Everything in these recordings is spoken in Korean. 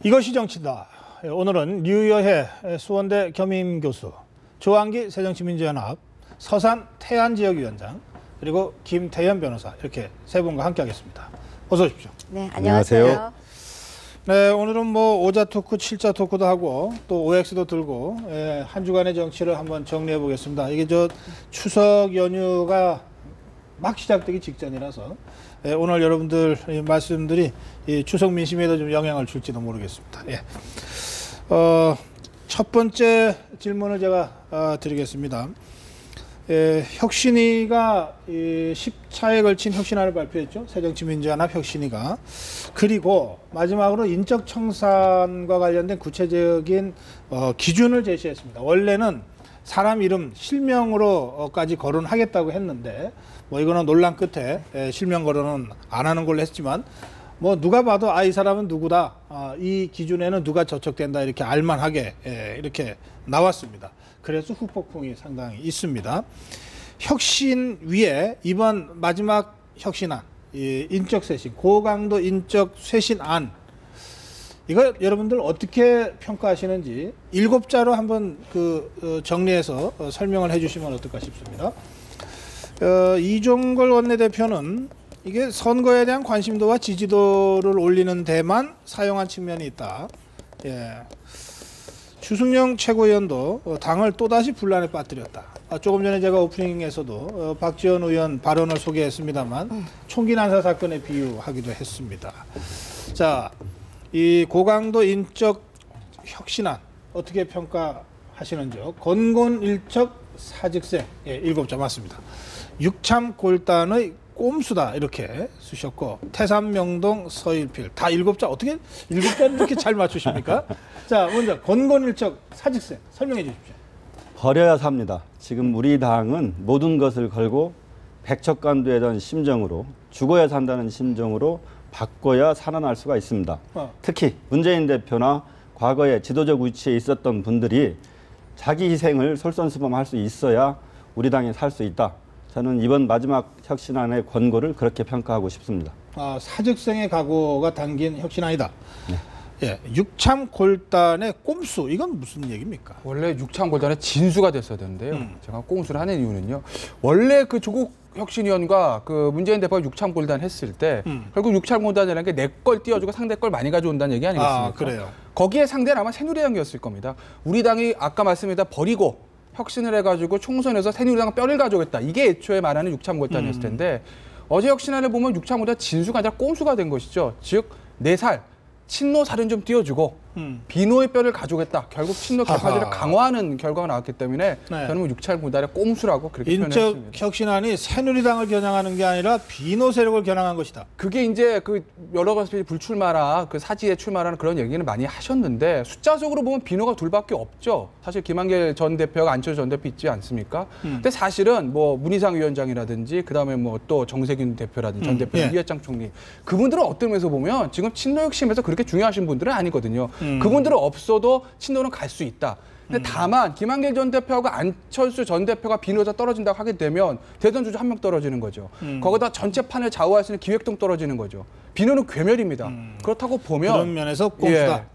이것이 정치다. 오늘은 류여해 수원대 겸임교수, 조항기 새정치민주연합 서산 태안지역위원장, 그리고 김태현 변호사, 이렇게 세 분과 함께하겠습니다. 어서 오십시오. 네, 안녕하세요. 네, 오늘은 뭐 오자 토크, 칠자 토크도 하고 또 OX도 들고 한 주간의 정치를 한번 정리해 보겠습니다. 이게 저 추석 연휴가 막 시작되기 직전이라서 오늘 여러분들 말씀들이 이 추석 민심에도 좀 영향을 줄지도 모르겠습니다. 첫 번째 질문을 제가 드리겠습니다. 혁신위가 10차에 걸친 혁신안을 발표했죠. 새정치민주연합 혁신위가. 그리고 마지막으로 인적청산과 관련된 구체적인 기준을 제시했습니다. 원래는 사람 이름 실명으로까지 거론하겠다고 했는데 뭐 이거는 논란 끝에 실명 거론은 안 하는 걸로 했지만 뭐 누가 봐도 이 사람은 누구다, 이 기준에는 누가 저촉된다, 이렇게 알만하게 이렇게 나왔습니다. 그래서 후폭풍이 상당히 있습니다. 혁신위에 이번 마지막 혁신안, 인적쇄신, 고강도 인적쇄신안, 이거 여러분들 어떻게 평가하시는지 7자로 한번 정리해서 설명을 해주시면 어떨까 싶습니다. 이종걸 원내대표는 이게 선거에 대한 관심도와 지지도를 올리는 데만 사용한 측면이 있다. 주승용 최고위원도 당을 또다시 분란에 빠뜨렸다. 조금 전에 제가 오프닝에서도 박지원 의원 발언을 소개했습니다만 총기 난사 사건에 비유하기도 했습니다. 자, 이 고강도 인적 혁신안 어떻게 평가하시는지요? 건곤일척 사직생, 7자 맞습니다. 육참골단의 꼼수다, 이렇게 쓰셨고, 태산명동 서일필, 다 7자. 어떻게 7자를 이렇게 잘 맞추십니까? 자, 먼저 건곤일척 사직생 설명해 주십시오. 버려야 삽니다. 지금 우리 당은 모든 것을 걸고 백척간두에던 심정으로, 죽어야 산다는 심정으로 바꿔야 살아날 수가 있습니다. 특히 문재인 대표나 과거에 지도적 위치에 있었던 분들이 자기 희생을 솔선수범할 수 있어야 우리 당이 살 수 있다. 저는 이번 마지막 혁신안의 권고를 그렇게 평가하고 싶습니다. 사직생의 각오가 담긴 혁신안이다. 네. 육참골단의 꼼수, 이건 무슨 얘기입니까? 원래 육참골단의 진수가 됐어야 되는데요. 제가 꼼수를 하는 이유는요. 원래 그 조국 혁신위원과 그 문재인 대표가 육참골단 했을 때 결국 육참골단이라는 게 내 걸 띄워주고 상대 걸 많이 가져온다는 얘기 아니겠습니까? 그래요. 거기에 상대는 아마 새누리당이었을 겁니다. 우리 당이 아까 말씀드린 버리고 혁신을 해가지고 총선에서 새누리당 뼈를 가져오겠다. 이게 애초에 말하는 육참골단이었을 텐데 어제 혁신안을 보면 육참골단 진수가 아니라 꼼수가 된 것이죠. 즉, 4살 친노 살은 좀 띄워주고 비노의 뼈를 가져오겠다. 결국 친노 격파제를 강화하는 결과가 나왔기 때문에 저는 뭐 육참골단의 꼼수라고 그렇게 표현했습니다. 인적 혁신안이 새누리당을 겨냥하는 게 아니라 비노 세력을 겨냥한 것이다. 그게 이제 그 여러 가지 불출마라 그 사지에 출마라는 그런 얘기는 많이 하셨는데 숫자적으로 보면 비노가 둘밖에 없죠. 사실 김한길 전 대표가 안철수 전 대표 있지 않습니까? 근데 사실은 뭐 문희상 위원장이라든지 그다음에 뭐 또 정세균 대표라든지 전 대표, 이해창 총리, 그분들은 어떤 면에서 보면 지금 친노 혁신에서 그렇게 중요하신 분들은 아니거든요. 그분들은 없어도 친노는 갈 수 있다. 근데 다만 김한길 전 대표하고 안철수 전 대표가 비노자 떨어진다고 하게 되면 대선 주자 1명 떨어지는 거죠. 거기다 전체 판을 좌우할 수 있는 기획동 떨어지는 거죠. 비노는 괴멸입니다. 그렇다고 보면 그런 면에서 꼼수다.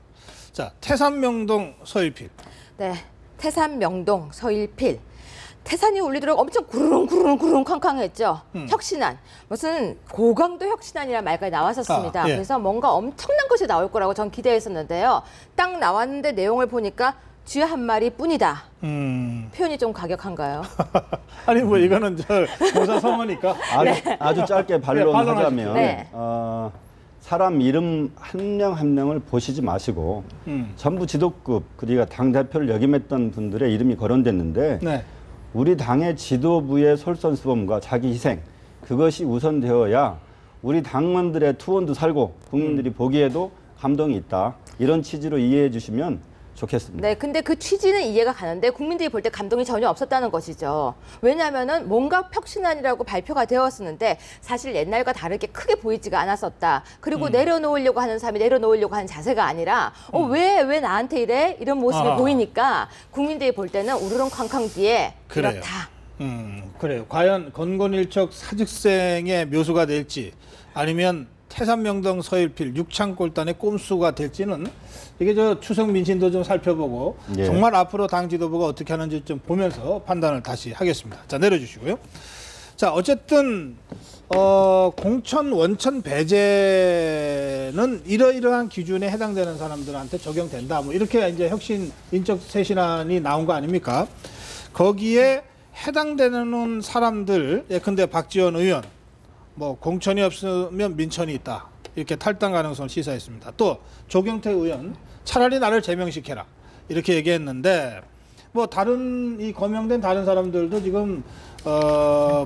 자, 태산명동 서일필. 네, 태산명동 서일필. 태산이 울리도록 엄청 구르릉 쾅쾅했죠. 혁신안. 무슨 고강도 혁신안이라는 말까지 나왔었습니다. 그래서 뭔가 엄청난 것이 나올 거라고 전 기대했었는데요. 딱 나왔는데 내용을 보니까 쥐 한 마리 뿐이다. 표현이 좀 과격한가요? 아니 뭐 이거는 모사 성어니까. 아주 짧게 반론하자면 네. 사람 이름 한 명 한 명을 보시지 마시고 전부 지도급, 그리고 당대표를 역임했던 분들의 이름이 거론됐는데 우리 당의 지도부의 솔선수범과 자기 희생, 그것이 우선되어야 우리 당원들의 투혼도 살고 국민들이 보기에도 감동이 있다. 이런 취지로 이해해 주시면 좋겠습니다. 네, 근데 그 취지는 이해가 가는데 국민들이 볼 때 감동이 전혀 없었다는 것이죠. 왜냐하면은 뭔가 혁신안이라고 발표가 되었었는데 사실 옛날과 다르게 크게 보이지가 않았었다. 그리고 내려놓으려고 하는 사람이 내려놓으려고 하는 자세가 아니라 왜 나한테 이래? 이런 모습이 보이니까 국민들이 볼 때는 우르릉 쾅쾅 뒤에 그렇다. 그래요. 과연 건곤일척 사직생의 묘수가 될지 아니면 태산명동 서일필 육창골단의 꼼수가 될지는 이게 저 추석 민심도 좀 살펴보고 예. 정말 앞으로 당 지도부가 어떻게 하는지 좀 보면서 판단을 다시 하겠습니다. 자, 내려주시고요. 자, 어쨌든 공천 원천 배제는 이러이러한 기준에 해당되는 사람들한테 적용된다. 뭐 이렇게 이제 혁신 인적 쇄신안이 나온 거 아닙니까? 거기에 해당되는 사람들, 예컨대 박지원 의원, 뭐 공천이 없으면 민천이 있다. 이렇게 탈당 가능성을 시사했습니다. 또 조경태 의원, 차라리 나를 제명시켜라. 이렇게 얘기했는데 뭐 다른 이 거명된 다른 사람들도 지금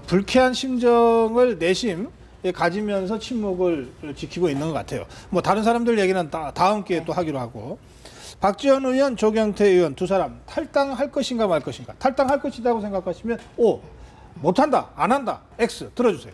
불쾌한 심정을 내심 가지면서 침묵을 지키고 있는 것 같아요. 뭐 다른 사람들 얘기는 다음 기회에 또 하기로 하고. 박지원 의원, 조경태 의원 두 사람 탈당할 것인가 말 것인가. 탈당할 것이라고 생각하시면 O, 못한다, 안 한다, X 들어주세요.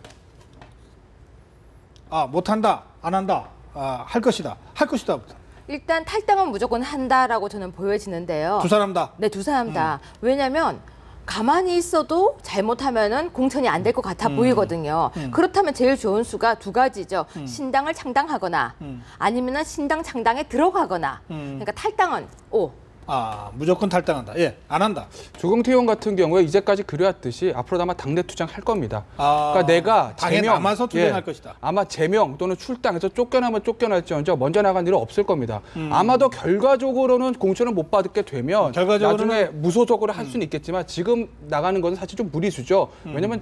아, 못한다, 안 한다, 할 것이다, 할 것이다. 일단 탈당은 무조건 한다라고 저는 보여지는데요. 두 사람 다. 네, 두 사람 다. 왜냐하면 가만히 있어도 잘못하면은 공천이 안 될 것 같아 보이거든요. 그렇다면 제일 좋은 수가 두 가지죠. 신당을 창당하거나 아니면은 신당 창당에 들어가거나. 그러니까 탈당은 O. 아, 무조건 탈당한다. 예, 안 한다. 조경태 의원 같은 경우에 이제까지 그래왔듯이 앞으로 아마 당내 투쟁할 겁니다. 아, 그러니까 내가 당에 제명, 남아서 투쟁할 것이다. 아마 제명 또는 출당해서 쫓겨나면 쫓겨날지언정 먼저 나간 일은 없을 겁니다. 아마도 결과적으로는 공천을 못 받게 되면 나중에 무소속으로 할 수는 있겠지만 지금 나가는 것은 사실 좀 무리수죠. 왜냐하면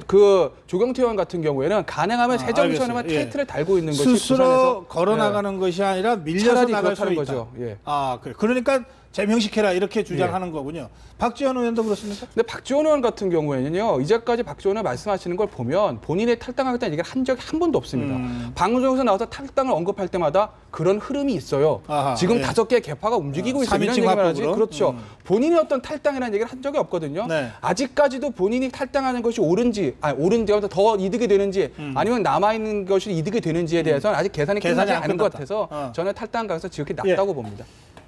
그 조경태 의원 같은 경우에는 가능하면 새정치원에만 알겠어요. 예. 타이틀을 달고 있는 것이 스스로 부산에서 걸어나가는 것이 아니라 밀려서 차라리 나갈 수 그렇다는 있다. 거죠. 예. 아, 그래. 그러니까 제명시켜라 이렇게 주장하는 거군요. 박지원 의원도 그렇습니까? 근데 박지원 의원 같은 경우에는요, 이제까지 박지원 의원 말씀하시는 걸 보면 본인의 탈당하겠다는 얘기를 한 적이 한 번도 없습니다. 방송에서 나와서 탈당을 언급할 때마다 그런 흐름이 있어요. 아하, 지금 예. 5개의 개파가 움직이고 있어요. 이런 3인칭 얘기만 하지. 화법으로? 그렇죠. 본인이 어떤 탈당이라는 얘기를 한 적이 없거든요. 네. 아직까지도 본인이 탈당하는 것이 옳은지, 옳은지 더 이득이 되는지, 아니면 남아있는 것이 이득이 되는지에 대해서는 아직 계산이 끝나지 안 않은 것 끝났다. 같아서 저는 탈당 가능성이 지극히 낮다고 봅니다.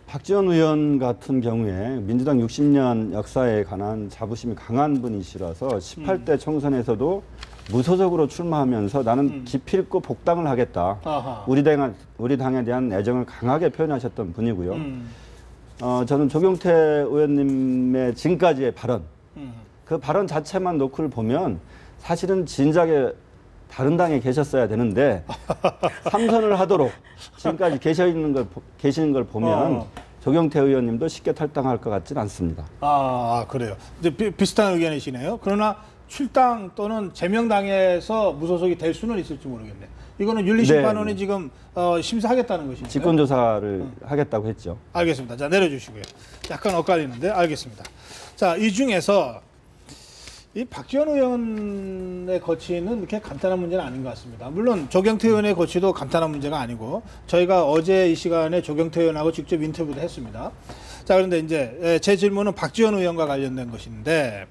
박지원 의원 같은 경우에 민주당 60년 역사에 관한 자부심이 강한 분이시라서 18대 총선에서도 무소속으로 출마하면서 나는 기필코 복당을 하겠다. 아하. 우리 당에 대한 애정을 강하게 표현하셨던 분이고요. 저는 조경태 의원님의 지금까지의 발언, 그 발언 자체만 놓고 보면 사실은 진작에 다른 당에 계셨어야 되는데 삼선을 하도록 지금까지 계시는 걸 보면 조경태 의원님도 쉽게 탈당할 것 같지는 않습니다. 아, 그래요. 이제 비슷한 의견이시네요. 그러나 출당 또는 제명당에서 무소속이 될 수는 있을지 모르겠네요. 이거는 윤리심판원이 네. 지금 심사하겠다는 것이죠. 직권조사를 하겠다고 했죠. 알겠습니다. 자, 내려주시고요. 약간 엇갈리는데 알겠습니다. 자, 이 중에서 이 박지원 의원의 거취는 이렇게 간단한 문제는 아닌 것 같습니다. 물론 조경태 의원의 거취도 간단한 문제가 아니고 저희가 어제 이 시간에 조경태 의원하고 직접 인터뷰도 했습니다. 자, 그런데 이제 제 질문은 박지원 의원과 관련된 것인데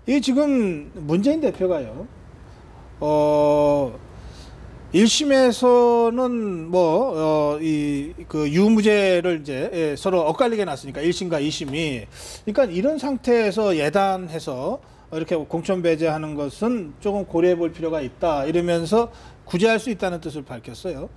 이 지금 문재인 대표가요. 1심에서는 그 유무죄를 이제 서로 엇갈리게 놨으니까 1심과 2심이. 그러니까 이런 상태에서 예단해서 이렇게 공천 배제하는 것은 조금 고려해 볼 필요가 있다. 이러면서 구제할 수 있다는 뜻을 밝혔어요.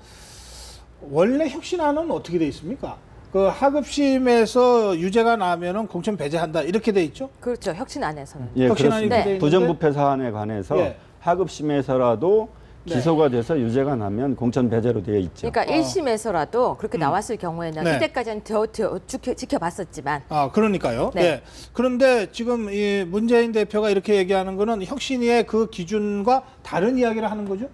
원래 혁신안은 어떻게 돼 있습니까? 그 하급심에서 유죄가 나면은 공천 배제한다. 이렇게 돼 있죠? 그렇죠. 혁신 안에서는. 예, 혁신안이 그렇습니다. 돼 있는데? 부정부패 사안에 관해서 예. 하급심에서라도 기소가 돼서 유죄가 나면 공천 배제로 되어 있죠. 그러니까 1심에서라도 그렇게 나왔을 경우에는 네. 이때까지는 지켜봤었지만 아, 그러니까요. 네. 예. 그런데 지금 이 문재인 대표가 이렇게 얘기하는 거는 혁신위의 그 기준과 다른 이야기를 하는 거죠?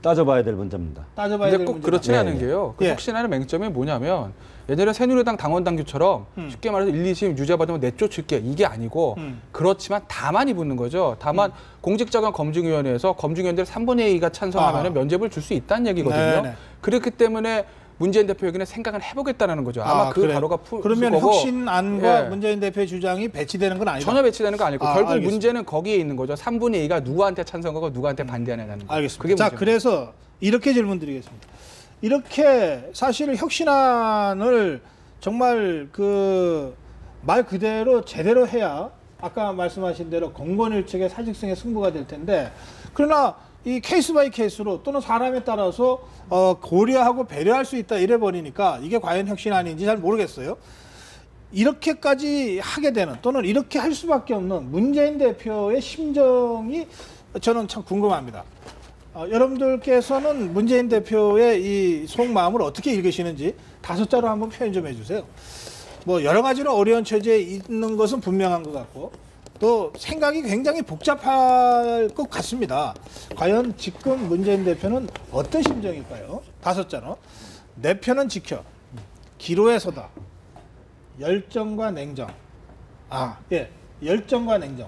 따져봐야 될 문제입니다. 따져봐야 근데 될 꼭 문제다. 그렇지 네. 않은 게요. 그 예. 혁신하는 맹점이 뭐냐면 예전에 새누리당 당원당규처럼 쉽게 말해서 1, 2심 유죄 받으면 내쫓을게 이게 아니고 그렇지만 다만이 붙는 거죠. 다만 공직자관검증위원회에서 검증위원들 3분의 2가 찬성하면 면죄부를 줄 수 있다는 얘기거든요. 네네. 그렇기 때문에 문재인 대표에게는 생각을 해보겠다는 거죠. 아마 그 그래요. 가로가 풀 그러면 거고. 혁신안과 예. 문재인 대표의 주장이 배치되는 건 아니다. 전혀 배치되는 거 아니고 결국 알겠습니다. 문제는 거기에 있는 거죠. 3분의 2가 누구한테 찬성하고 누구한테 반대하냐는 거. 알겠습니다. 그게 자, 문제입니다. 그래서 이렇게 질문 드리겠습니다. 이렇게 사실 혁신안을 정말 그 말 그대로 제대로 해야 아까 말씀하신 대로 공권일책의 사직성의 승부가 될 텐데 그러나 이 케이스 바이 케이스로 또는 사람에 따라서 고려하고 배려할 수 있다 이래 버리니까 이게 과연 혁신 아닌지 잘 모르겠어요. 이렇게까지 하게 되는 또는 이렇게 할 수밖에 없는 문재인 대표의 심정이 저는 참 궁금합니다. 여러분들께서는 문재인 대표의 이 속마음을 어떻게 읽으시는지 5자로 한번 표현 좀 해주세요. 뭐 여러 가지로 어려운 처지에 있는 것은 분명한 것 같고 또 생각이 굉장히 복잡할 것 같습니다. 과연 지금 문재인 대표는 어떤 심정일까요? 5자로. 내 편은 지켜. 기로에 서다. 열정과 냉정. 열정과 냉정.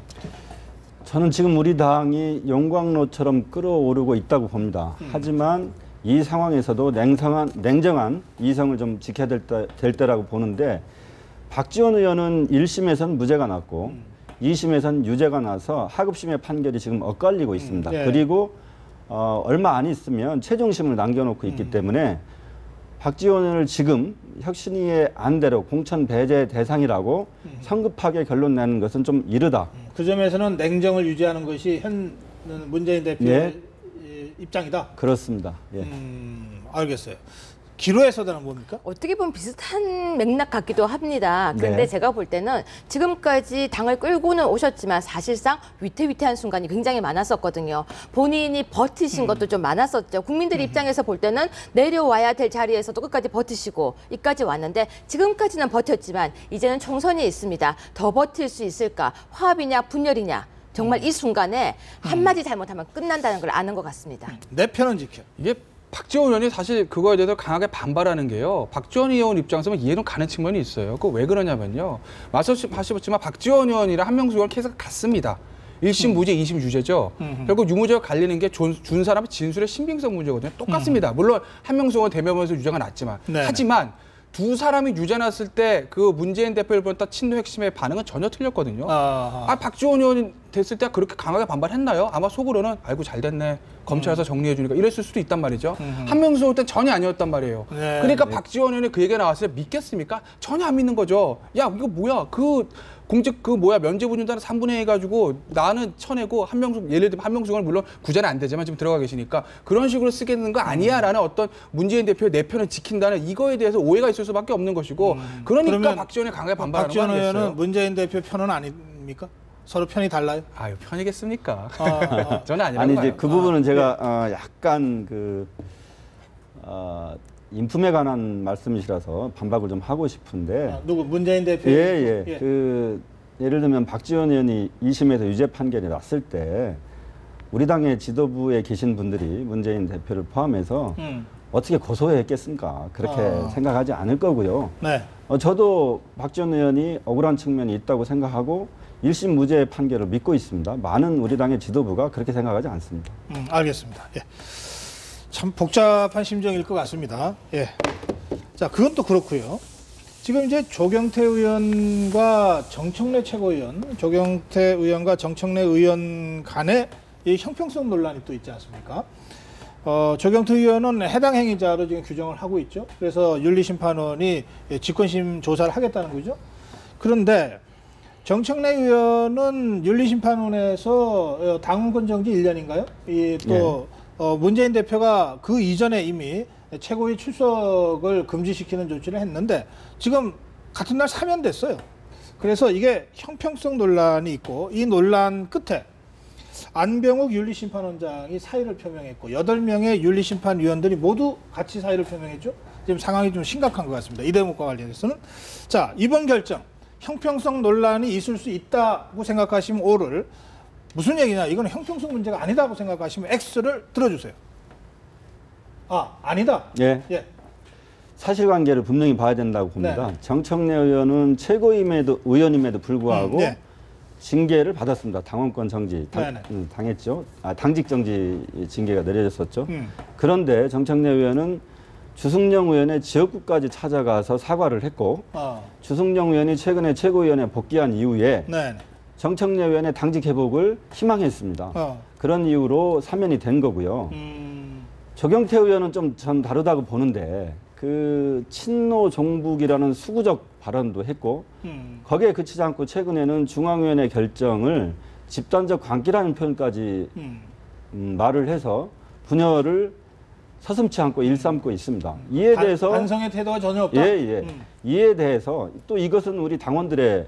저는 지금 우리 당이 용광로처럼 끓어오르고 있다고 봅니다. 하지만 이 상황에서도 냉정한 이성을 좀 지켜야 될 때라고 보는데 박지원 의원은 1심에서는 무죄가 났고 2심에서는 유죄가 나서 하급심의 판결이 지금 엇갈리고 있습니다. 네. 그리고 얼마 안 있으면 최종심을 남겨놓고 있기 때문에 박지원 의원을 지금 혁신위의 안대로 공천 배제 대상이라고 성급하게 결론 내는 것은 좀 이르다. 그 점에서는 냉정을 유지하는 것이 현 문재인 대표의 입장이다. 그렇습니다. 예. 알겠어요. 기로에 서다는 뭡니까? 어떻게 보면 비슷한 맥락 같기도 합니다. 그런데 네. 제가 볼 때는 지금까지 당을 끌고는 오셨지만 사실상 위태위태한 순간이 굉장히 많았었거든요. 본인이 버티신 것도 좀 많았었죠. 국민들 입장에서 볼 때는 내려와야 될 자리에서도 끝까지 버티시고 이까지 왔는데 지금까지는 버텼지만 이제는 총선이 있습니다. 더 버틸 수 있을까? 화합이냐 분열이냐? 정말 이 순간에 한마디 잘못하면 끝난다는 걸 아는 것 같습니다. 내 편은 지켜. 이게 박지원 의원이 사실 그거에 대해서 강하게 반발하는 게요. 박지원 의원 입장에서는 이해는 가는 측면이 있어요. 그거 왜 그러냐면요. 말씀하셨지만 박지원 의원이랑 한명숙 의원 케이스가 같습니다. 1심 무죄, 2심 유죄죠. 결국 유무죄가 갈리는 게 준 사람의 진술의 신빙성 문제거든요. 똑같습니다. 물론 한명숙 의원 대면에서 유죄가 났지만. 네네. 하지만 두 사람이 유죄 났을 때 그 문재인 대표를 보냈던 친노 핵심의 반응은 전혀 틀렸거든요. 박지원 의원이 됐을 때 그렇게 강하게 반발했나요? 아마 속으로는 아이고 잘 됐네. 검찰에서 정리해 주니까 이랬을 수도 있단 말이죠. 한명숙 의원 때는 전혀 아니었단 말이에요. 네. 그러니까 박지원 의원이 그 얘기가 나왔을 때 믿겠습니까? 전혀 안 믿는 거죠. 야 이거 뭐야 면죄부준다는 3분의 1 해가지고 나는 쳐내고 예를 들면 한명숙은 물론 구제는 안 되지만 지금 들어가 계시니까 그런 식으로 쓰게 되는 거 아니야라는 어떤 문재인 대표의 내 편을 지킨다는 이거에 대해서 오해가 있을 수밖에 없는 것이고 그러니까 박지원이 강하게 반발하는 거 박지원 아니겠어요? 의원은 문재인 대표 편은 아닙니까? 서로 편이 달라요? 아유 편이겠습니까? 저는 아니라고 아니 봐요. 이제 그 부분은 제가 약간 인품에 관한 말씀이시라서 반박을 좀 하고 싶은데. 누구 문재인 대표? 예. 예를 들면 박지원 의원이 2심에서 유죄 판결이 났을 때 우리 당의 지도부에 계신 분들이 문재인 대표를 포함해서 어떻게 고소했겠습니까? 그렇게 생각하지 않을 거고요. 네. 저도 박지원 의원이 억울한 측면이 있다고 생각하고 1심 무죄 판결을 믿고 있습니다. 많은 우리 당의 지도부가 그렇게 생각하지 않습니다. 알겠습니다. 예. 참 복잡한 심정일 것 같습니다. 예. 자, 그건 또 그렇고요. 지금 이제 조경태 의원과 정청래 최고위원, 조경태 의원과 정청래 의원 간의 이 형평성 논란이 또 있지 않습니까? 조경태 의원은 해당 행위자로 지금 규정을 하고 있죠. 그래서 윤리심판원이 직권심 조사를 하겠다는 거죠. 그런데 정청래 의원은 윤리심판원에서 당원권 정지 1년인가요? 또 문재인 대표가 그 이전에 이미 최고위 출석을 금지시키는 조치를 했는데 지금 같은 날 사면됐어요. 그래서 이게 형평성 논란이 있고 이 논란 끝에 안병욱 윤리심판원장이 사의를 표명했고 8명의 윤리심판위원들이 모두 같이 사의를 표명했죠. 지금 상황이 좀 심각한 것 같습니다. 이 대목과 관련해서는. 자, 이번 결정 형평성 논란이 있을 수 있다고 생각하시면 O를, 무슨 얘기냐, 이건 형평성 문제가 아니다고 생각하시면 X를 들어주세요. 아니다. 예. 사실관계를 분명히 봐야 된다고 봅니다. 네. 정청래 의원은 의원임에도 불구하고 징계를 받았습니다. 당원권 정지 당했죠. 당직 정지 징계가 내려졌었죠. 그런데 정청래 의원은 주승용 의원의 지역구까지 찾아가서 사과를 했고 주승용 의원이 최근에 최고위원회 복귀한 이후에 정청래 의원의 당직 회복을 희망했습니다. 그런 이유로 사면이 된 거고요. 조경태 의원은 좀 전 다르다고 보는데 그 친노 종북이라는 수구적 발언도 했고 거기에 그치지 않고 최근에는 중앙위원회 결정을 집단적 광기라는 표현까지 말을 해서 분열을 서슴지 않고 일삼고 있습니다. 이에 대해서 반성의 태도가 전혀 없다. 예. 이에 대해서 또 이것은 우리 당원들의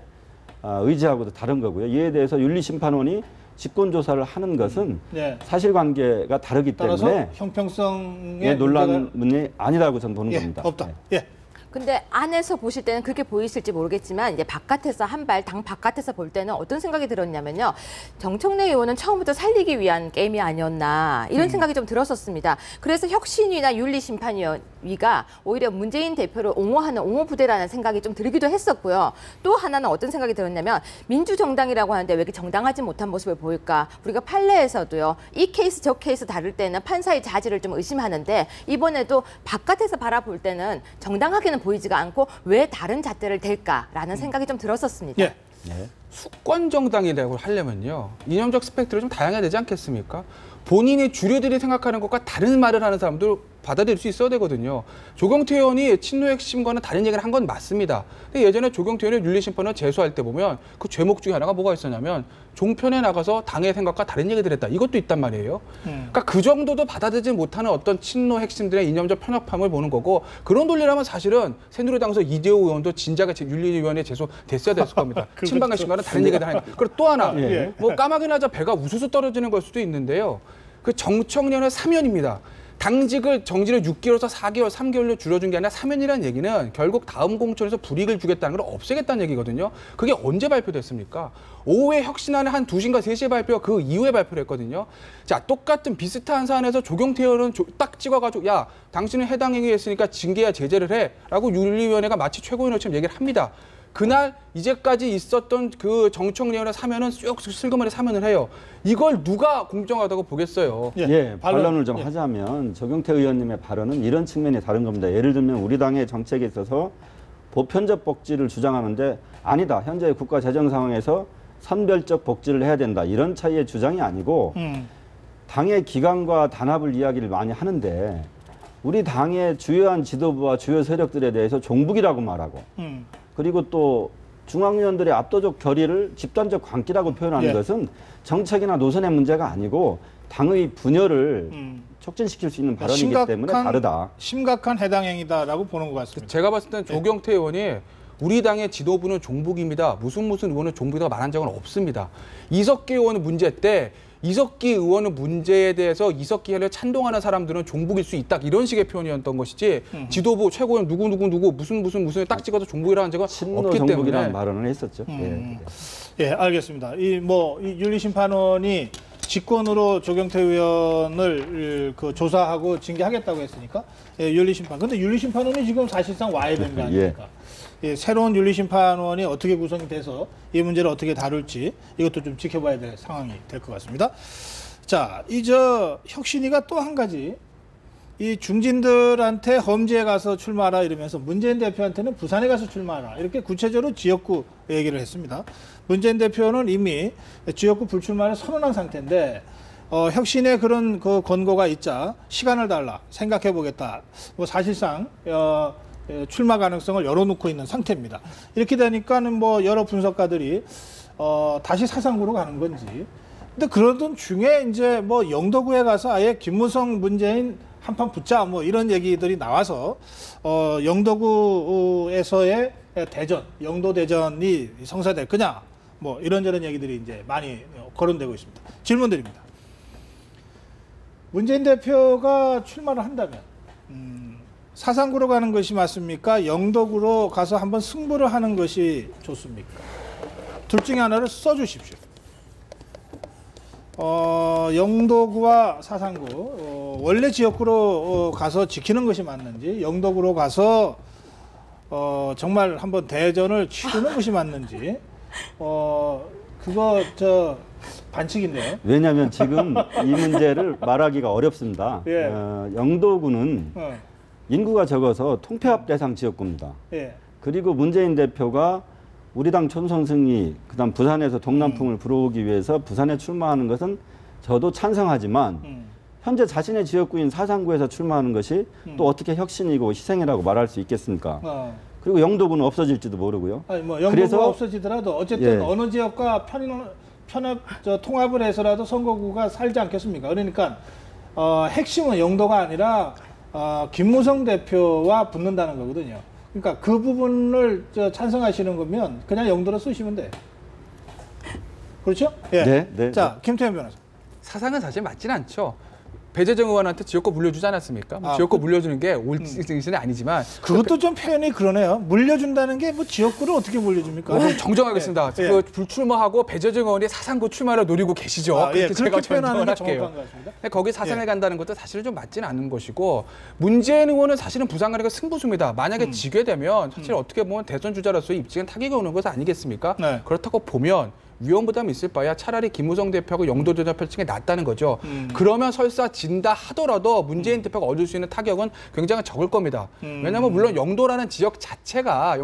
의지하고도 다른 거고요. 이에 대해서 윤리심판원이 직권조사를 하는 것은 네. 사실관계가 다르기 따라서 때문에 형평성의 논란이 아니라고 저는 보는 예, 겁니다. 없다. 예. 예. 근데 안에서 보실 때는 그렇게 보이실지 모르겠지만 이제 바깥에서 한 발 당 바깥에서 볼 때는 어떤 생각이 들었냐면요. 정청래 의원은 처음부터 살리기 위한 게임이 아니었나 이런 생각이 좀 들었었습니다. 그래서 혁신위나 윤리심판위가 오히려 문재인 대표를 옹호하는 옹호부대라는 생각이 좀 들기도 했었고요. 또 하나는 어떤 생각이 들었냐면 민주정당이라고 하는데 왜 이렇게 정당하지 못한 모습을 보일까? 우리가 판례에서도요. 이 케이스 저 케이스 다룰 때는 판사의 자질을 좀 의심하는데 이번에도 바깥에서 바라볼 때는 정당하게는 보이지가 않고 왜 다른 잣대를 댈까라는 생각이 좀 들었었습니다. 예. 네. 수권 정당이라고 하려면요. 이념적 스펙트럼이 좀 다양해야 되지 않겠습니까? 본인이 주류들이 생각하는 것과 다른 말을 하는 사람도 받아들일 수 있어야 되거든요. 조경태 의원이 친노 핵심과는 다른 얘기를 한 건 맞습니다. 근데 예전에 조경태 의원이 윤리심판을 제소할 때 보면 그 죄목 중에 하나가 뭐가 있었냐면 종편에 나가서 당의 생각과 다른 얘기를 했다. 이것도 있단 말이에요. 그러니까 그 정도도 받아들이지 못하는 어떤 친노 핵심들의 이념적 편협함을 보는 거고 그런 논리라면 사실은 새누리당에서 이재호 의원도 진작에 윤리위원회 제소 됐어야 됐을 겁니다. 친박 핵심과는 다른 얘기를 하니까. 그리고 또 하나 예. 뭐 까마귀 나자 배가 우수수 떨어지는 걸 수도 있는데요. 그 정청래의 사면입니다. 당직을 정지를 6개월에서 4개월, 3개월로 줄여준 게 아니라 사면이라는 얘기는 결국 다음 공천에서 불이익을 주겠다는 걸 없애겠다는 얘기거든요. 그게 언제 발표됐습니까? 오후에 혁신안의 한 2시인가 3시에 발표가 그 이후에 발표를 했거든요. 자, 똑같은 비슷한 사안에서 조경태 의원은 딱 찍어가지고 야, 당신은 해당 행위했으니까 징계야 제재를 해 라고 윤리위원회가 마치 최고위원처럼 얘기를 합니다. 그날 이제까지 있었던 그 정청래 의원의 사면은 쭉 슬그머니 사면을 해요. 이걸 누가 공정하다고 보겠어요. 예, 반론을 좀 하자면 조경태 의원님의 발언은 이런 측면이 다른 겁니다. 예를 들면 우리 당의 정책에 있어서 보편적 복지를 주장하는데 아니다. 현재 국가 재정 상황에서 선별적 복지를 해야 된다. 이런 차이의 주장이 아니고 당의 기강과 단합을 이야기를 많이 하는데 우리 당의 주요한 지도부와 주요 세력들에 대해서 종북이라고 말하고 그리고 또 중앙위원들의 압도적 결의를 집단적 광기라고 표현하는 예. 것은 정책이나 노선의 문제가 아니고 당의 분열을 촉진시킬 수 있는 발언이기 때문에 다르다. 심각한 해당 행위다라고 보는 것 같습니다. 제가 봤을 때는 조경태 의원이 우리 당의 지도부는 종북입니다. 무슨 의원은 종북이라고 말한 적은 없습니다. 이석기 의원은 문제 때 이석기 의원의 문제에 대해서 이석기 의원을 찬동하는 사람들은 종북일 수 있다. 이런 식의 표현이었던 것이지 지도부 최고위원 누구 무슨에 딱 찍어서 종북이라는 적은 친노 없기 종북이라는 때문에 발언을 했었죠. 예, 알겠습니다. 이 윤리심판원이 직권으로 조경태 의원을 그 조사하고 징계하겠다고 했으니까 윤리심판. 근데 윤리심판원이 지금 사실상 와야 되는 거 아닙니까? 예, 새로운 윤리심판원이 어떻게 구성이 돼서 이 문제를 어떻게 다룰지 이것도 좀 지켜봐야 될 상황이 될 것 같습니다. 자, 혁신위가 또 한 가지 이 중진들한테 험지에 가서 출마하라 이러면서 문재인 대표한테는 부산에 가서 출마하라 이렇게 구체적으로 지역구 얘기를 했습니다. 문재인 대표는 이미 지역구 불출마를 선언한 상태인데 혁신의 그런 그 권고가 있자 시간을 달라 생각해 보겠다. 뭐 사실상 출마 가능성을 열어놓고 있는 상태입니다. 이렇게 되니까는 뭐 여러 분석가들이 다시 사상구로 가는 건지. 근데 그러던 중에 이제 뭐 영도구에 가서 아예 김무성 문재인 한판 붙자 뭐 이런 얘기들이 나와서 영도구에서의 대전, 영도 대전이 성사될 거냐 뭐 이런저런 얘기들이 이제 많이 거론되고 있습니다. 질문드립니다. 문재인 대표가 출마를 한다면 사상구로 가는 것이 맞습니까? 영도구로 가서 한번 승부를 하는 것이 좋습니까? 둘 중에 하나를 써주십시오. 영도구와 사상구 원래 지역구로 가서 지키는 것이 맞는지 영도구로 가서 정말 한번 대전을 치르는 것이 맞는지 그거 반칙인데요. 왜냐하면 지금 이 문제를 말하기가 어렵습니다. 예. 영도구는 인구가 적어서 통폐합 대상 지역구입니다. 예. 그리고 문재인 대표가 우리 당 촌성승리, 그다음 부산에서 동남풍을 불어오기 위해서 부산에 출마하는 것은 저도 찬성하지만 현재 자신의 지역구인 사상구에서 출마하는 것이 또 어떻게 혁신이고 희생이라고 말할 수 있겠습니까? 그리고 영도구는 없어질지도 모르고요. 아니 뭐 영도구가 없어지더라도 어쨌든 예. 어느 지역과 통합을 해서라도 선거구가 살지 않겠습니까? 그러니까 핵심은 영도가 아니라 김무성 대표와 붙는다는 거거든요. 그러니까 그 부분을 찬성하시는 거면 그냥 영도로 쓰시면 돼요. 그렇죠? 예. 네, 네, 자, 김태현 변호사. 사상은 사실 맞지는 않죠. 배재정 의원한테 지역구 물려주지 않았습니까? 뭐 아, 지역구 물려주는 게 옳지는 아니지만 그것도 좀 표현이 그러네요. 물려준다는 게 뭐 지역구를 어떻게 물려줍니까? 정정하겠습니다. 예, 예. 그 불출마하고 배재정 의원이 사상구 출마를 노리고 계시죠. 예, 그렇게 그렇게 제가 표현하는 게 정정할게요. 정확한 것 같습니다. 근데 거기 사상을 예. 간다는 것도 사실은 좀 맞지는 않은 것이고 문재인 의원은 사실은 부산가리가 승부수입니다. 만약에 지게 되면 사실 어떻게 보면 대선 주자로서의 입지는 타격이 오는 것 아니겠습니까? 네. 그렇다고 보면 위험 부담이 있을 바야 차라리 김무성 대표하고 영도도전 펼치는 게 낫다는 거죠. 그러면 설사 진다 하더라도 문재인 대표가 얻을 수 있는 타격은 굉장히 적을 겁니다. 왜냐하면 물론 영도라는 지역 자체가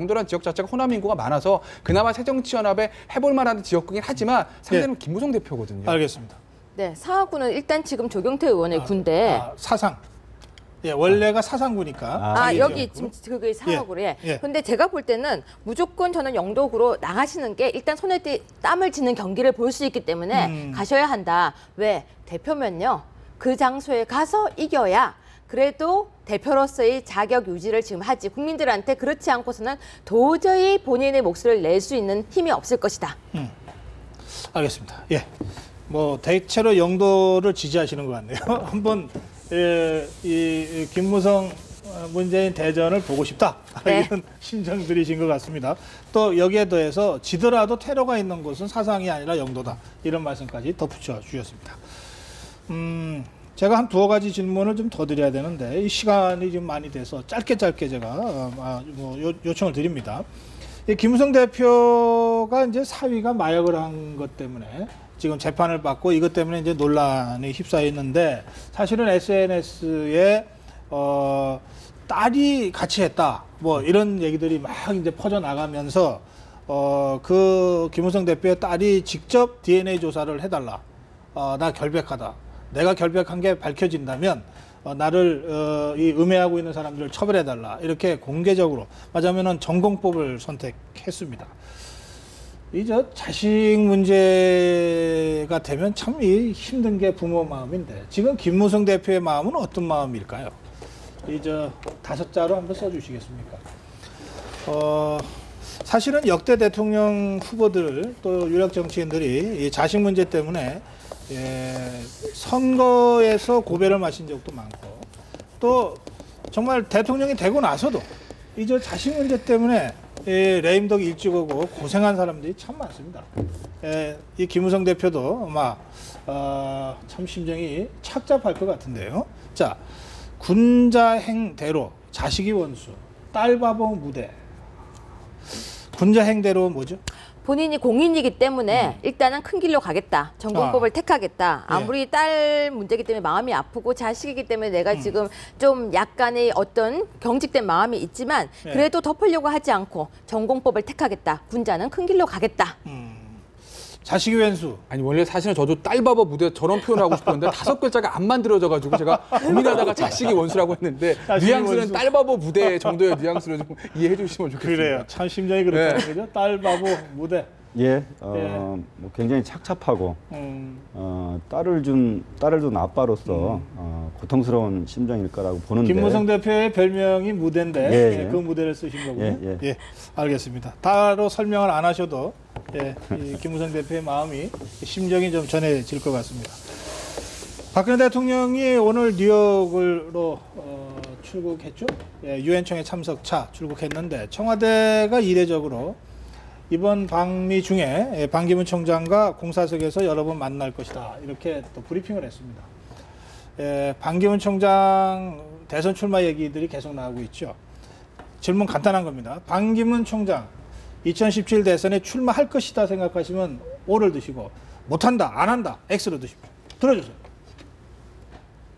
호남 인구가 많아서 그나마 새정치연합에 해볼 만한 지역이긴 하지만 상대는 김무성 대표거든요. 알겠습니다. 네, 사하구는 일단 지금 조경태 의원의 군대. 사상. 예, 원래가 사상구니까. 여기 지금 그게 사하구로. 예. 예. 근데 제가 볼 때는 무조건 저는 영도구로 나가시는 게 일단 손에 땀을 쥐는 경기를 볼 수 있기 때문에 가셔야 한다. 왜? 대표면요. 그 장소에 가서 이겨야 그래도 대표로서의 자격 유지를 지금 하지. 국민들한테 그렇지 않고서는 도저히 본인의 목소리를 낼 수 있는 힘이 없을 것이다. 알겠습니다. 예. 뭐 대체로 영도를 지지하시는 것 같네요. 한번 이 김무성 문재인 대전을 보고 싶다. 네. 이런 심정들이신 것 같습니다. 또 여기에 더해서 지더라도 테러가 있는 곳은 사상이 아니라 영도다. 이런 말씀까지 덧붙여 주셨습니다. 제가 한 두어 가지 질문을 좀 더 드려야 되는데 이 시간이 좀 많이 돼서 짧게 제가 요청을 드립니다. 이 김무성 대표가 이제 사위가 마약을 한 것 때문에 지금 재판을 받고 이것 때문에 이제 논란에 휩싸여 있는데 사실은 SNS에 딸이 같이 했다 뭐 이런 얘기들이 막 이제 퍼져 나가면서 그 김무성 대표의 딸이 직접 DNA 조사를 해달라. 나 결백하다. 내가 결백한 게 밝혀진다면 나를 이 음해하고 있는 사람들을 처벌해달라. 이렇게 공개적으로 맞으면은 전공법을 선택했습니다. 이제 자식 문제가 되면 참 힘든 게 부모 마음인데 지금 김무성 대표의 마음은 어떤 마음일까요? 이제 5자로 한번 써주시겠습니까? 사실은 역대 대통령 후보들 또 유력 정치인들이 이 자식 문제 때문에 선거에서 고배를 마신 적도 많고 또 정말 대통령이 되고 나서도 이제 자식 문제 때문에 레임덕 일찍 오고 고생한 사람들이 참 많습니다. 이 김무성 대표도 아마 참 심정이 착잡할 것 같은데요. 자, 군자행대로 자식이 원수, 딸 바보 무대. 군자행대로 뭐죠? 본인이 공인이기 때문에 일단은 큰 길로 가겠다. 전공법을 택하겠다. 예. 아무리 딸 문제이기 때문에 마음이 아프고 자식이기 때문에 내가 지금 좀 약간의 어떤 경직된 마음이 있지만 예. 그래도 덮으려고 하지 않고 전공법을 택하겠다. 군자는 큰 길로 가겠다. 자식이 왼수. 아니 원래 사실은 저도 딸바보 무대 저런 표현을 하고 싶었는데 5글자가 안 만들어져가지고 제가 고민하다가 자식이 원수라고 했는데 자식이 뉘앙스는 원수. 딸바보 무대 정도의 뉘앙스로 좀 이해해 주시면 좋겠습니다. 그래요. 참 심정이 그렇다는 거죠. 딸 바보 무대. 뭐 굉장히 착잡하고 딸을 둔 아빠로서 고통스러운 심정일 거라고 보는데. 김무성 대표의 별명이 무대인데 예, 예. 그 무대를 쓰신 거군요. 예. 알겠습니다. 따로 설명을 안 하셔도 이 김무성 대표의 마음이 심정이 좀 전해질 것 같습니다. 박근혜 대통령이 오늘 뉴욕으로 출국했죠. 유엔총회 참석차 출국했는데 청와대가 이례적으로 이번 방미 중에 반기문 총장과 공사석에서 여러 번 만날 것이다. 이렇게 또 브리핑을 했습니다. 반기문 총장 대선 출마 얘기들이 계속 나오고 있죠. 질문 간단한 겁니다. 반기문 총장 2017 대선에 출마할 것이다 생각하시면 O를 드시고 못한다, 안 한다, X로 드십시오. 들어주세요.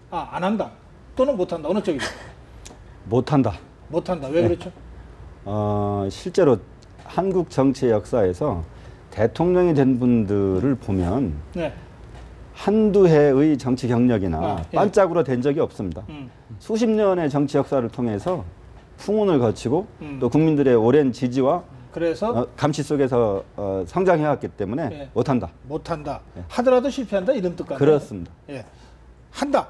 안 한다 또는 못한다. 어느 쪽이죠? 못한다. 못한다. 왜 그렇죠? 실제로 한국 정치의 역사에서 대통령이 된 분들을 보면 네. 한두 해의 정치 경력이나 예. 반짝으로 된 적이 없습니다. 수십 년의 정치 역사를 통해서 풍운을 거치고 또 국민들의 오랜 지지와 그래서 감시 속에서 성장해왔기 때문에 예. 못한다. 못한다. 하더라도 실패한다 이런 뜻 같네요. 그렇습니다. 예. 한다.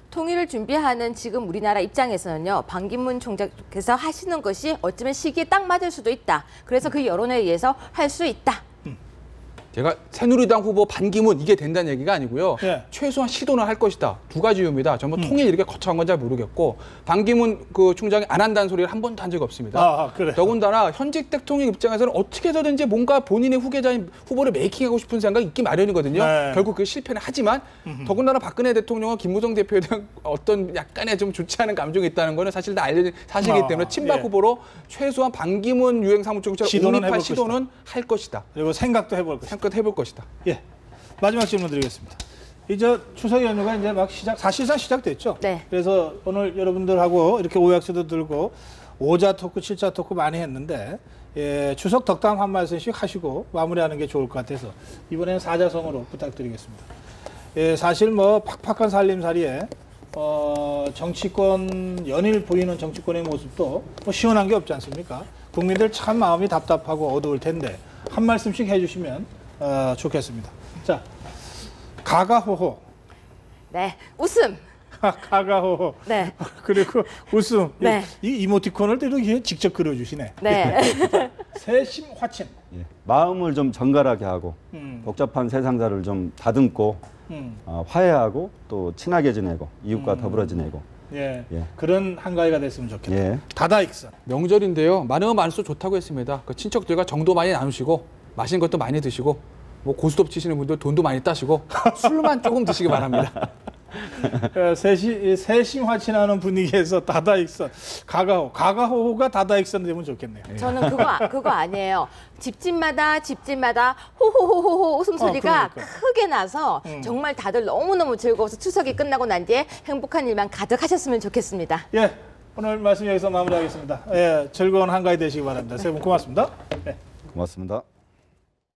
통일을 준비하는 지금 우리나라 입장에서는요, 반기문 총장께서 하시는 것이 어쩌면 시기에 딱 맞을 수도 있다. 그래서 그 여론에 의해서 할 수 있다. 제가 새누리당 후보 반기문 이게 된다는 얘기가 아니고요. 예. 최소한 시도는 할 것이다. 두 가지 이유입니다. 전부 통일 이렇게 거창한 건 잘 모르겠고 반기문 그 총장이 안 한다는 소리를 한 번도 한 적이 없습니다. 그래. 더군다나 현직 대통령 입장에서는 어떻게 해서든지 뭔가 본인의 후계자인 후보를 메이킹하고 싶은 생각이 있기 마련이거든요. 네. 결국 그 실패는 하지만 더군다나 박근혜 대통령은 김무성 대표에 대한 어떤 약간의 좀 좋지 않은 감정이 있다는 거는 사실 다 알려진 사실이기 때문에 친박 예. 후보로 최소한 반기문 유엔 사무총장 시도는 옹립한 해볼 시도는 할 것이다. 그리고 생각도 해볼 것이다. 생각 해볼 것이다. 예. 마지막 질문 드리겠습니다. 이제 추석 연휴가 이제 막 사실상 시작됐죠. 네. 그래서 오늘 여러분들하고 이렇게 오약수도 들고 5자 토크, 7자 토크 많이 했는데 예, 추석 덕담 한 말씀씩 하시고 마무리하는 게 좋을 것 같아서 이번에는 4자성으로 부탁드리겠습니다. 예, 사실 뭐 팍팍한 살림살이에 정치권 연일 보이는 정치권의 모습도 뭐 시원한 게 없지 않습니까? 국민들 참 마음이 답답하고 어두울 텐데 한 말씀씩 해주시면 좋겠습니다. 자, 가가호호. 네, 웃음. 가가호호. 네. 그리고 웃음. 네. 이 이모티콘을 또 이렇게 직접 그려주시네. 네. 세심화침. 예. 마음을 좀 정갈하게 하고 복잡한 세상사를 좀 다듬고 화해하고 또 친하게 지내고 이웃과 더불어 지내고 예. 예. 그런 한가위가 됐으면 좋겠다. 예. 다다익선. 명절인데요. 많으면 많을수록 좋다고 했습니다. 그 친척들과 정도 많이 나누시고 맛있는 것도 많이 드시고 뭐 고스톱 치시는 분들 돈도 많이 따시고 술만 조금 드시기 바랍니다. 세심화친하는 분위기에서 다다익선. 가가호호가 다다익선 되면 좋겠네요. 저는 그거 아니에요. 집집마다 호호호호호 웃음소리가 그러니까. 크게 나서 정말 다들 너무너무 즐거워서 추석이 끝나고 난 뒤에 행복한 일만 가득하셨으면 좋겠습니다. 예. 오늘 말씀 여기서 마무리하겠습니다. 예, 즐거운 한가위 되시기 바랍니다. 세 분 고맙습니다. 예. 고맙습니다.